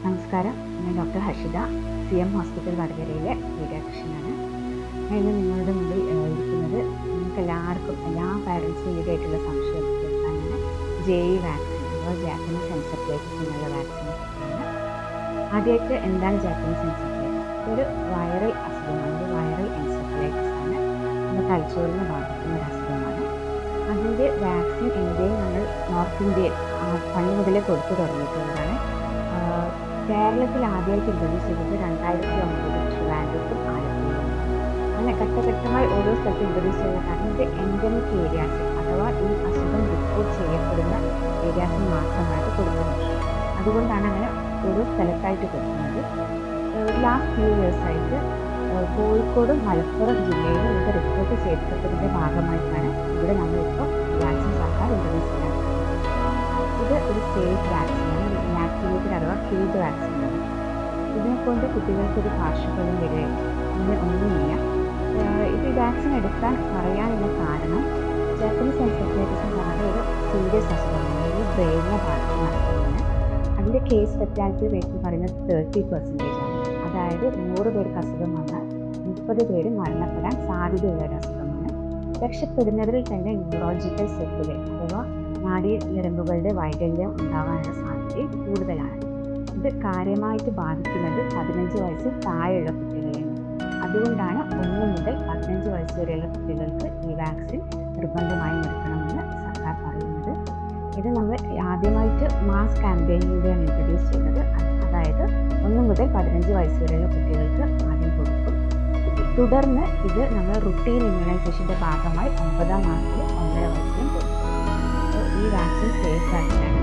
നമസ്കാരം, ഞാൻ doctor Harshita, CM hospital വടകരയിലെ പീഡിയാട്രിഷ്യനാണ്. ഞാൻ ഇന്ന് നിങ്ങളുടെ മുമ്പിൽ ഇരിക്കുന്നത് നിങ്ങൾക്ക് എല്ലാവർക്കും, എല്ലാ പാരൻസിനും ഈടായിട്ടുള്ള സംശയം തീർക്കാനാണ്. JE വാക്സിൻ അഥവാ ജാപ്പനീസ് എൻസെഫലൈറ്റിസ് എന്നുള്ള വാക്സിനെ പറ്റിയാണ്. ആദ്യമായിട്ട് എന്താണ് ജാപ്പനീസ് എൻസെഫലൈറ്റിസ്? ഇതൊരു വൈറൽ അസുഖമാണ്, വൈറൽ എൻസെഫലൈറ്റിസ് ആണ്. നമ്മുടെ തലച്ചോറിനെ ബാധിക്കുന്ന ഒരു അസുഖമാണ്. അതിൻ്റെ വാക്സിൻ ഇന്ത്യയിൽ നമ്മൾ നോർത്ത് ഇന്ത്യയിൽ പണ്ട് മുതലേ കൊടുത്തു തുടങ്ങിയിട്ടുള്ളതാണ്. കേരളത്തിൽ ആദ്യമായിട്ട് ഇൻട്രൊഡ്യൂസ് ചെയ്തത് 2009 ട്രിവാൻഡ്രത്തും ആലപ്പുഴയിലും. അങ്ങനെ ഘട്ടഘട്ടമായി ഓരോ സ്ഥലത്തും ഇൻട്രൊഡ്യൂസ് ചെയ്യുന്ന കാരണം ഇത് എൻഡമിക് ഏരിയാസിൽ അഥവാ ഈ അസുഖം റിപ്പോർട്ട് ചെയ്യപ്പെടുന്ന ഏരിയാസിൽ മാത്രമാണ് കൊടുക്കുന്നത്. അതുകൊണ്ടാണ് അങ്ങനെ ഓരോ സ്ഥലത്തായിട്ട് കൊടുക്കുന്നത്. ലാസ്റ്റ് ഫ്യൂ ഇയേഴ്സായിട്ട് കോഴിക്കോടും മലപ്പുറം ജില്ലയിലും ഇത് റിപ്പോർട്ട് ചെയ്യപ്പെട്ടതിൻ്റെ ഭാഗമായിട്ടാണ് ഇവിടെ നമ്മളിപ്പോൾ വാക്സിൻ സർക്കാർ ഇൻട്രൊഡ്യൂസ് ചെയ്യാൻ. ഇത് ഒരു സേഫ് വാക്സിനാണ്, ഇനാക്ടിവേറ്റഡ് അഥവാ കിൽഡ് വാക്സിനാണ്. ഇതിനെക്കൊണ്ട് കുട്ടികൾക്കൊരു പാർശ്വഫലം വരികയും അങ്ങനെ ഒന്നുമില്ല. ഇത് വാക്സിൻ എടുക്കാൻ പറയാനുള്ള കാരണം ജാപ്പനീസ് എൻസെഫലൈറ്റിസ് എന്ന് പറഞ്ഞാൽ ഒരു സീരിയസ് അസുഖമാണ്, ഒരു ബ്രെയിനിനെ ബാധിക്കുന്ന അസുഖമാണ്. അതിൻ്റെ കേസ് ഫെറ്റാലിറ്റി റേറ്റ് എന്ന് പറയുന്നത് 30% ആണ്. അതായത് 100 പേർക്ക് അസുഖം വന്നാൽ 30 പേര് മരണപ്പെടാൻ സാധ്യതയുള്ള ഒരു അസുഖമാണ്. രക്ഷപ്പെടുന്നതിൽ തന്നെ ന്യൂറോളജിക്കൽ സെക്കുലർ അഥവാ നാഡീ ഞരമ്പുകളുടെ വൈകല്യം ഉണ്ടാകാനുള്ള സാധ്യത കൂടുതലാണ്. ഇത് കാര്യമായിട്ട് ബാധിക്കുന്നത് 15 വയസ്സിൽ താഴെയുള്ള കുട്ടികളെയാണ്. അതുകൊണ്ടാണ് 1 മുതൽ 15 വയസ്സ് വരെയുള്ള കുട്ടികൾക്ക് ഈ വാക്സിൻ നിർബന്ധമായും എടുക്കണമെന്ന് സർക്കാർ പറയുന്നത്. ഇത് നമ്മൾ ആദ്യമായിട്ട് മാസ് ക്യാമ്പയിനിലൂടെയാണ് ഇൻട്രൊഡ്യൂസ് ചെയ്യുന്നത്. അതായത് 1 മുതൽ 15 വയസ്സ് വരെയുള്ള കുട്ടികൾക്ക് ആദ്യം കൊടുക്കും. തുടർന്ന് ഇത് നമ്മൾ റുട്ടീൻ ഇമ്മ്യൂണൈസേഷൻ്റെ ഭാഗമായി 9ാം മാസത്തിലും 1.5 വയസ്സിലും കൊടുക്കും. ഈ വാക്സിൻ സേഫ് വാക്സിനാണ്.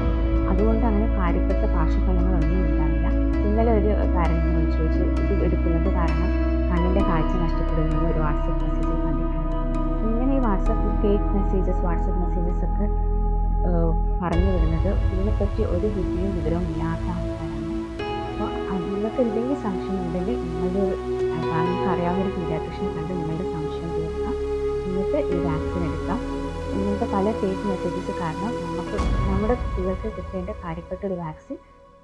അതുകൊണ്ട് അങ്ങനെ കാര്യപ്പെട്ട പാർശ്വഫലങ്ങളൊന്നും ഉണ്ടാവില്ല. ഇന്നലെ ഒരു പാരൻറ്റിനെ വിളിച്ചു ചോദിച്ചു, ഇത് എടുക്കുന്നത് കാരണം കണ്ണിൻ്റെ കാഴ്ച നഷ്ടപ്പെടുന്നത് ഒരു വാട്സപ്പ് മെസ്സേജിൽ കണ്ടിട്ടുണ്ട്. ഇങ്ങനെ ഈ ഫേക്ക് മെസ്സേജസ് വാട്സപ്പ് മെസ്സേജസ് ഒക്കെ പറഞ്ഞു വിടുന്നത് ഇതിനെപ്പറ്റി ഒരു ബുദ്ധിയും വിവരവും ഇല്ലാത്ത ആൾക്കാരാണ്. അപ്പോൾ നിങ്ങൾക്ക് എന്തെങ്കിലും സംശയം ഉണ്ടെങ്കിൽ നിങ്ങളുടെ നിങ്ങൾക്ക് അറിയാവുന്ന ഒരു പീഡിയാട്രിഷ്യനെ കണ്ട് നിങ്ങളുടെ സംശയം തീർക്കാം. എന്നിട്ട് ഈ വാക്സിൻ എടുക്കാം. ഇങ്ങനത്തെ പല ഫേക്ക് മെസ്സേജസ് കാരണം നമ്മുടെ കുട്ടികൾക്ക് കിട്ടേണ്ട കാര്യപ്പെട്ട ഒരു വാക്സിൻ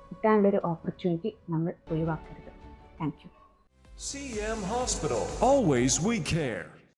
കിട്ടാനുള്ളൊരു ഓപ്പർച്യൂണിറ്റി നമ്മൾ ഒഴിവാക്കരുത്. Thank you. CM Hospital. Always we care.